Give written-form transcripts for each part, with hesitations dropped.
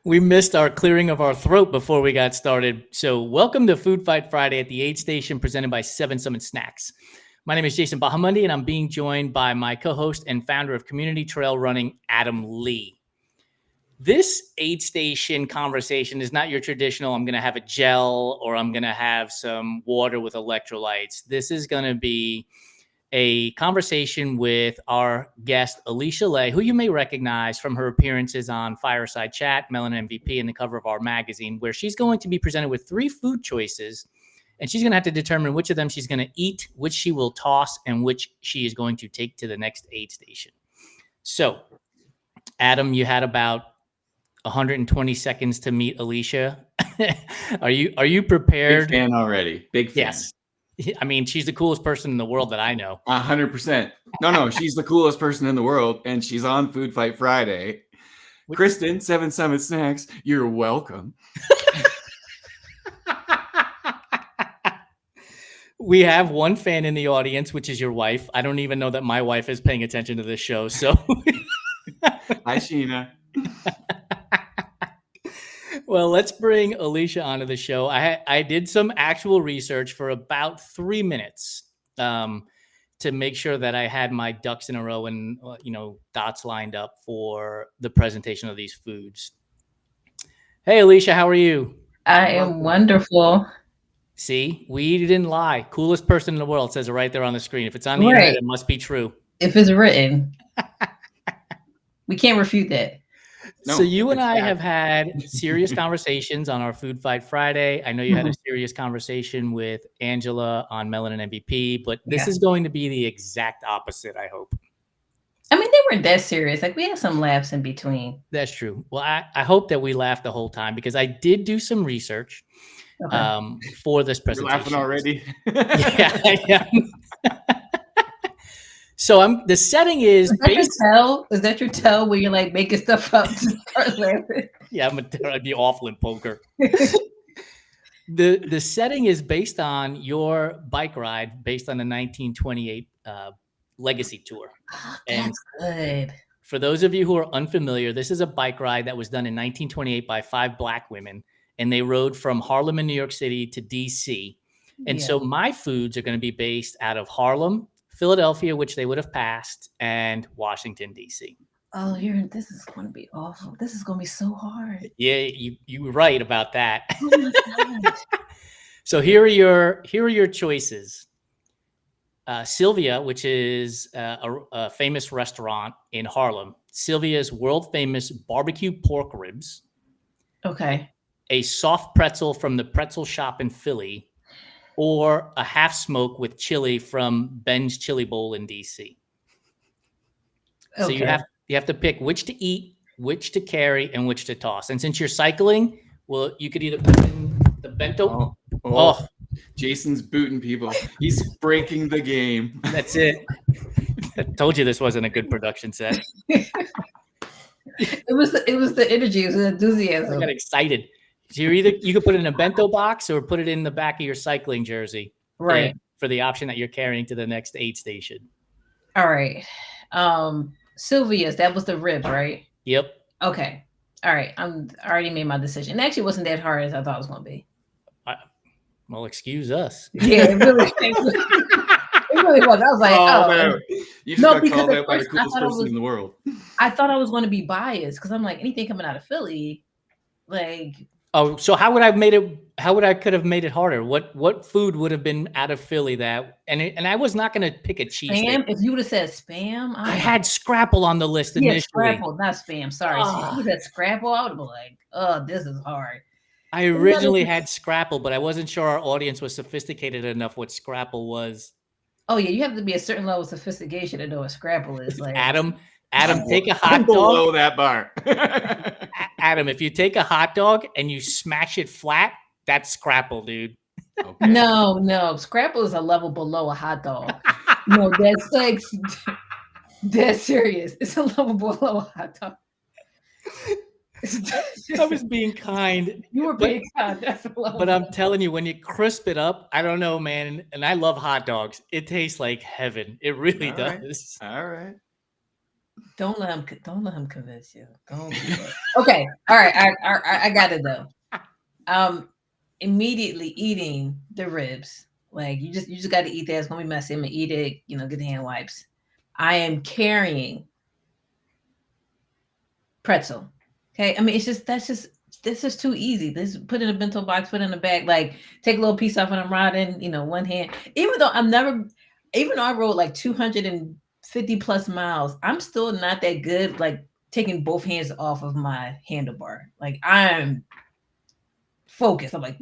We missed our clearing of our throat before we got started. So welcome to Food Fight Friday at the Aid Station presented by Seven Summit Snacks. My name is Jason Bahamundi, and I'm being joined by my co-host and founder of Community Trail Running, Adam Lee. This aid station conversation is not your traditional, I'm going to have a gel or I'm going to have some water with electrolytes. This is going to be a conversation with our guest, Alissa Lay, who you may recognize from her appearances on Fireside Chat, Melanin MVP, and the cover of our magazine, where she's going to be presented with 3 food choices, and she's going to have to determine which of them she's going to eat, which she will toss, and which she is going to take to the next aid station. So, Adam, you had about 120 seconds to meet Alissa. Are you prepared? Big fan already. Big fan. Yes. I mean, she's the coolest person in the world that I know. 100%. No, she's the coolest person in the world, and she's on Food Fight Friday. Kristen, Seven Summit Snacks, you're welcome. We have one fan in the audience, which is your wife. I don't even know that my wife is paying attention to this show. So, hi, Sheena. Well, let's bring Alissa onto the show. I did some actual research for about 3 minutes to make sure that I had my ducks in a row and dots lined up for the presentation of these foods. Hey, Alissa, how are you? I am wonderful. See, we didn't lie. Coolest person in the world, says it right there on the screen. If it's on the internet, it must be true. If it's written, we can't refute that. No, so you and I have had serious conversations on our Food Fight Friday. I know you had a serious conversation with Angela on Melanin MVP, but this is going to be the exact opposite, I hope. I mean, they weren't that serious. Like, we had some laughs in between. That's true. Well, I hope that we laughed the whole time because I did do some research for this presentation. You're laughing already? Yeah, I am. So the setting is Is that your tell where you're like making stuff up to start laughing? Yeah, I'd be awful in poker. The setting is based on your bike ride based on the 1928 Legacy Tour. Oh, that's good. For those of you who are unfamiliar, this is a bike ride that was done in 1928 by 5 Black women, and they rode from Harlem in New York City to DC. And so my foods are going to be based out of Harlem, Philadelphia, which they would have passed, and Washington, D.C. Oh, this is going to be awful. This is going to be so hard. Yeah, you were right about that. Oh my God. So here are your choices. Sylvia, which is a famous restaurant in Harlem. Sylvia's world famous barbecue pork ribs. Okay. A soft pretzel from the pretzel shop in Philly. Or a half smoke with chili from Ben's Chili Bowl in DC. Okay. So you have to pick which to eat, which to carry, and which to toss. And since you're cycling, well, you could either put in the bento. Oh. Jason's booting people. He's breaking the game. That's it. I told you this wasn't a good production set. It was the energy, it was the enthusiasm. I got excited. So you could put it in a bento box or put it in the back of your cycling jersey. Right. For the option that you're carrying to the next aid station. All right. Sylvia's, that was the ribs, right? Yep. Okay. All right. I already made my decision. It actually wasn't that hard as I thought it was going to be. Well, excuse us. Yeah, it really was. I was like, man. You just got called out by the coolest person in the world. I thought I was going to be biased because I'm like, anything coming out of Philly, like. Oh, so how would I could have made it harder? What food would have been out of Philly that and I was not going to pick a cheese spam. If you would have said spam, I had scrapple on the list initially. Scrapple, not spam. Sorry. So if you would have said scrapple, I would have been like, oh, this is hard. I originally had scrapple, but I wasn't sure our audience was sophisticated enough what scrapple was. Oh yeah, you have to be a certain level of sophistication to know what scrapple is. Like Adam, take a hot dog. Below that bar. Adam, if you take a hot dog and you smash it flat, that's scrapple, dude. Okay. No. Scrapple is a level below a hot dog. No, that's like that's serious. It's a level below a hot dog. I was being kind. You were being kind. That's a level. But I'm telling you, when you crisp it up, I don't know, man. And I love hot dogs. It tastes like heaven. It really does. All right. Don't let him convince you. Don't do that. Okay. All right. I got it though. Immediately eating the ribs. Like you just got to eat that. It's gonna be messy. I'm gonna eat it. Get the hand wipes. I am carrying pretzel. Okay. I mean, this is too easy. This put in a bento box, put in a bag. Like take a little piece off when I'm riding. One hand. Even though I rode like 250 plus miles, I'm still not that good. Like taking both hands off of my handlebar. Like I'm focused. I'm like,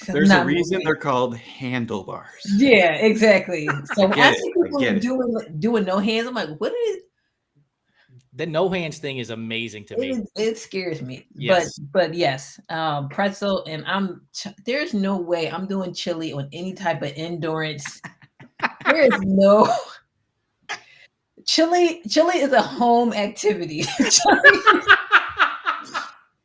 there's a reason they're called handlebars. Yeah, exactly. So when I see I people doing no hands, I'm like, what is the no hands thing is amazing to me. it scares me. Yes. But yes, pretzel, and there's no way I'm doing chili on any type of endurance. There is no chili is a home activity.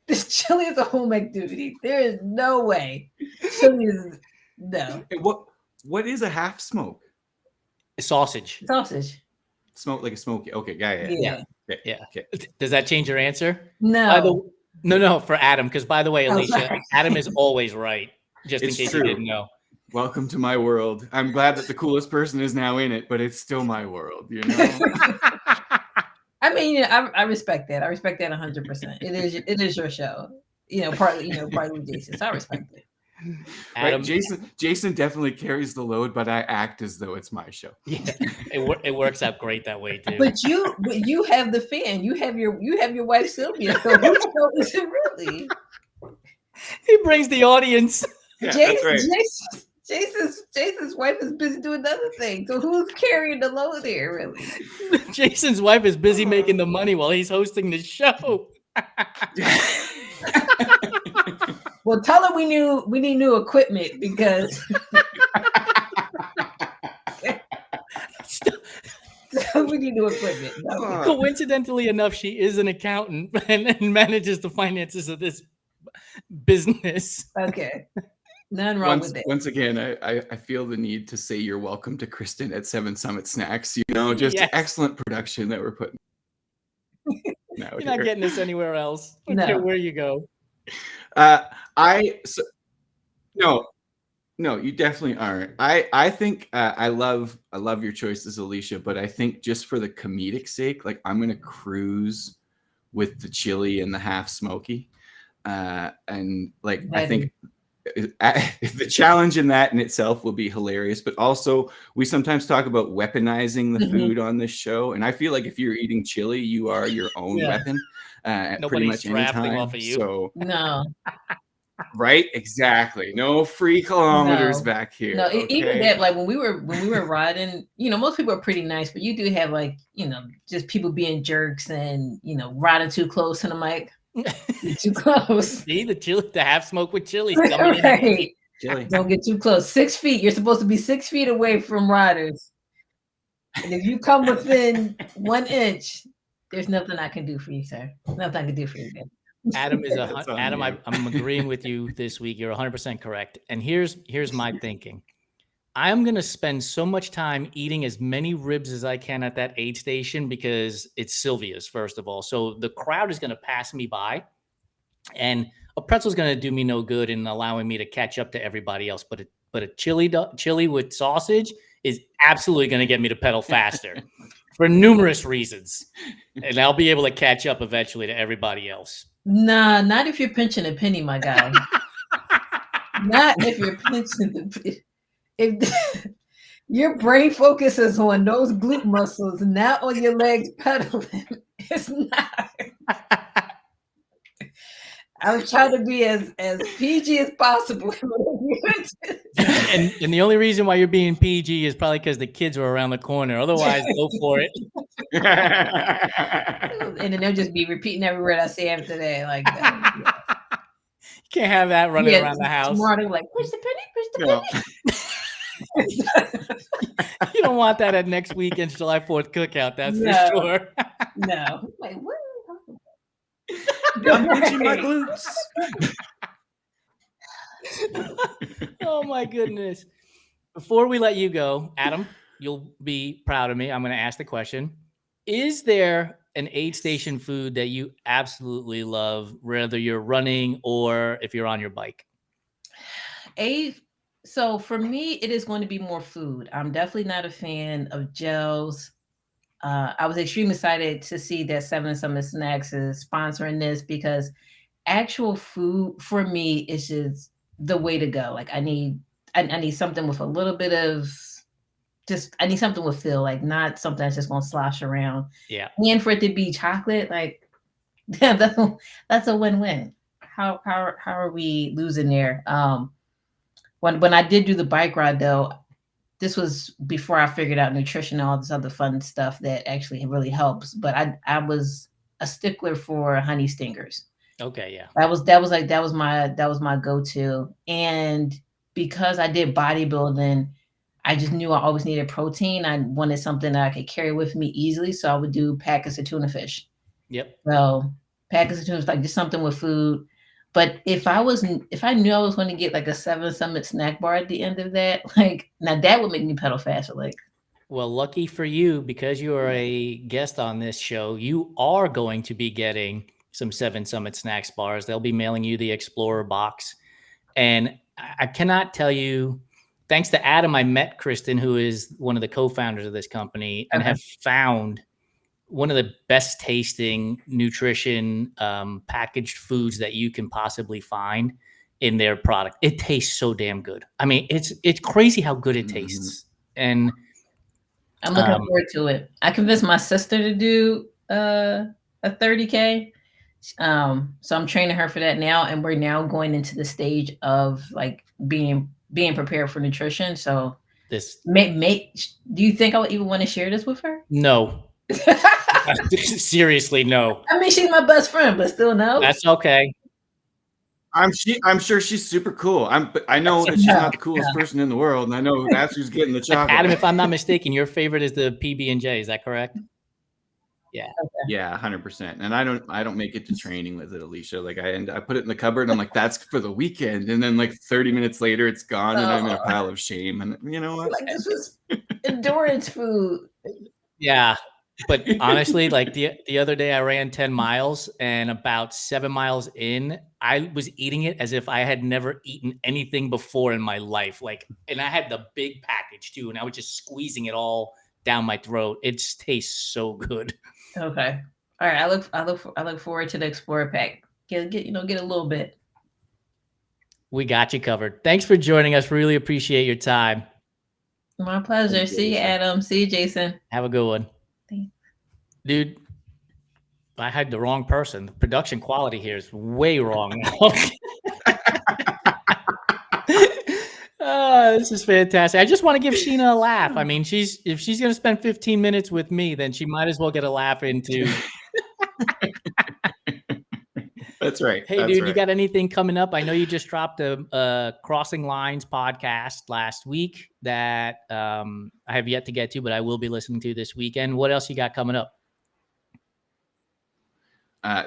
This chili is a home activity. There is no way. Chili is no. What is a half smoke? Sausage. Smoke like a smoky. Okay, yeah. Okay. Does that change your answer? No. No, for Adam, because by the way, Alicia, sorry. Adam is always right, just in case you didn't know. Welcome to my world. I'm glad that the coolest person is now in it, but it's still my world, I mean, I respect that. I respect that 100%. It is your show. Partly with Jason. So I respect it. Adam, right, Jason definitely carries the load, but I act as though it's my show. Yeah, it works out great that way too. But you have the fan. You have your wife Sylvia. So whose show is it really? He brings the audience. Yeah, that's right. Jason's wife is busy doing other things. So who's carrying the load here, really? Jason's wife is busy making the money while he's hosting the show. Well, tell her we need new equipment because we need new equipment. No. Coincidentally enough, she is an accountant and manages the finances of this business. Okay. None wrong with it. Once again, I feel the need to say you're welcome to Kristen at 7 Summit Snacks. Just excellent production that we're putting. You're not getting this anywhere else. I don't care where you go. No, you definitely aren't. I think I love your choices, Alicia, but I think just for the comedic sake, like I'm gonna cruise with the chili and the half smoky, and like I think the challenge in that in itself will be hilarious. But also, we sometimes talk about weaponizing the food on this show, and I feel like if you're eating chili, you are your own weapon at pretty much any time. Off of you. So no. Right, exactly. No free kilometers back here. No, even that, like when we were riding, most people are pretty nice, but you do have like, just people being jerks and riding too close to the mic. You're too close. See the half smoke with chili. Right. Chili. Don't get too close. 6 feet. You're supposed to be 6 feet away from riders, and if you come within 1 inch, there's nothing I can do for you, sir. Nothing I can do for you. Adam I'm agreeing with you this week. You're 100% correct. And here's my thinking. I'm going to spend so much time eating as many ribs as I can at that aid station because it's Sylvia's, first of all. So the crowd is going to pass me by, and a pretzel is going to do me no good in allowing me to catch up to everybody else. But a chili with sausage is absolutely going to get me to pedal faster for numerous reasons. And I'll be able to catch up eventually to everybody else. Nah, not if you're pinching a penny, my guy. Not if you're pinching the penny. If your brain focuses on those glute muscles, not on your legs pedaling, it's not. I was trying to be as PG as possible. and the only reason why you're being PG is probably because the kids are around the corner. Otherwise, go for it. And then they'll just be repeating every word I say after that. Like that. You can't have that running around the house. Tomorrow they're like, push the penny. You don't want that at next weekend's July 4th cookout, that's for sure. No. Like, what? I'm pinching my glutes. Oh my goodness. Before we let you go, Adam, you'll be proud of me. I'm going to ask the question. is there an aid station food that you absolutely love, whether you're running or if you're on your bike? So for me, it is going to be more food. I'm definitely not a fan of gels. I was extremely excited to see that Seven Summit Snacks is sponsoring this because actual food for me is just the way to go. Like I need something with a little bit of I need something with feel, like not something that's just gonna slosh around. Yeah. And for it to be chocolate, like yeah, that's a win-win. How are we losing there? When I did do the bike ride though, this was before I figured out nutrition and all this other fun stuff that actually really helps. But I was a stickler for honey stingers. Okay. Yeah. That was my go-to. And because I did bodybuilding, I just knew I always needed protein. I wanted something that I could carry with me easily. So I would do packets of tuna fish. Yep. So packets of tuna, like just something with food. But if I knew I was going to get like a Seven Summit snack bar at the end of that, like now that would make me pedal faster. Like, well, lucky for you, because you are a guest on this show, you are going to be getting some Seven Summit Snacks bars. They'll be mailing you the Explorer box. And I cannot tell you, thanks to Adam, I met Kristen, who is one of the co-founders of this company, and have found one of the best tasting nutrition packaged foods that you can possibly find in their product. It tastes so damn good. I mean, it's crazy how good it tastes. And I'm looking forward to it. I convinced my sister to do a 30K. So I'm training her for that now, and we're now going into the stage of like being prepared for nutrition. So this do you think I would even want to share this with her? No. Seriously, no. I mean, she's my best friend, but still no. That's okay. I'm sure she's super cool. I know that she's not the coolest person in the world, and I know that's who's getting the chocolate. Adam, if I'm not mistaken, your favorite is the PB&J. Is that correct? Yeah. Okay. Yeah, 100%. And I don't make it to training with it, Alicia. Like I put it in the cupboard and I'm like, that's for the weekend. And then like 30 minutes later it's gone and I'm in a pile of shame. And you know what? Like this was endurance food. Yeah. But honestly, like the other day I ran 10 miles, and about 7 miles in, I was eating it as if I had never eaten anything before in my life. Like, and I had the big package too, and I was just squeezing it all down my throat. It just tastes so good. Okay. All right. I look forward to the Explorer pack. Get a little bit. We got you covered. Thanks for joining us. Really appreciate your time. My pleasure. See you, Adam. See you, Jason. Have a good one. Thanks. Dude, I had the wrong person. The production quality here is way wrong. This is fantastic. I just want to give Sheena a laugh. I mean, if she's going to spend 15 minutes with me, then she might as well get a laugh into. That's right. Hey, dude, you got anything coming up? I know you just dropped a Crossing Lines podcast last week that I have yet to get to, but I will be listening to this weekend. What else you got coming up?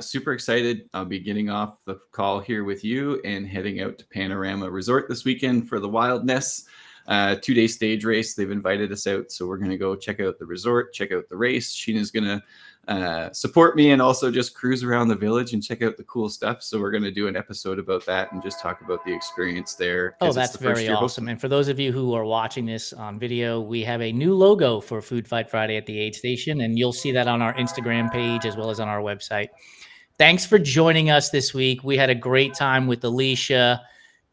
Super excited. I'll be getting off the call here with you and heading out to Panorama Resort this weekend for the Wildness 2-day stage race. They've invited us out, so we're going to go check out the resort, check out the race. Sheena's going to support me and also just cruise around the village and check out the cool stuff. So we're going to do an episode about that and just talk about the experience there. Oh, that's very awesome. And for those of you who are watching this on video, we have a new logo for Food Fight Friday at the aid station, and you'll see that on our Instagram page as well as on our website. Thanks for joining us this week. We had a great time with Alicia.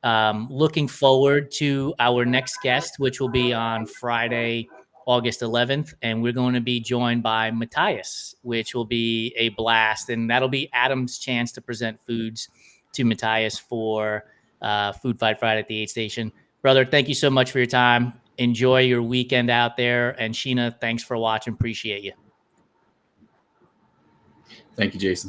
Looking forward to our next guest, which will be on Friday, August 11th. And we're going to be joined by Matthias, which will be a blast. And that'll be Adam's chance to present foods to Matthias for Food Fight Friday at the aid station. Brother, thank you so much for your time. Enjoy your weekend out there. And Sheena, thanks for watching. Appreciate you. Thank you, Jason.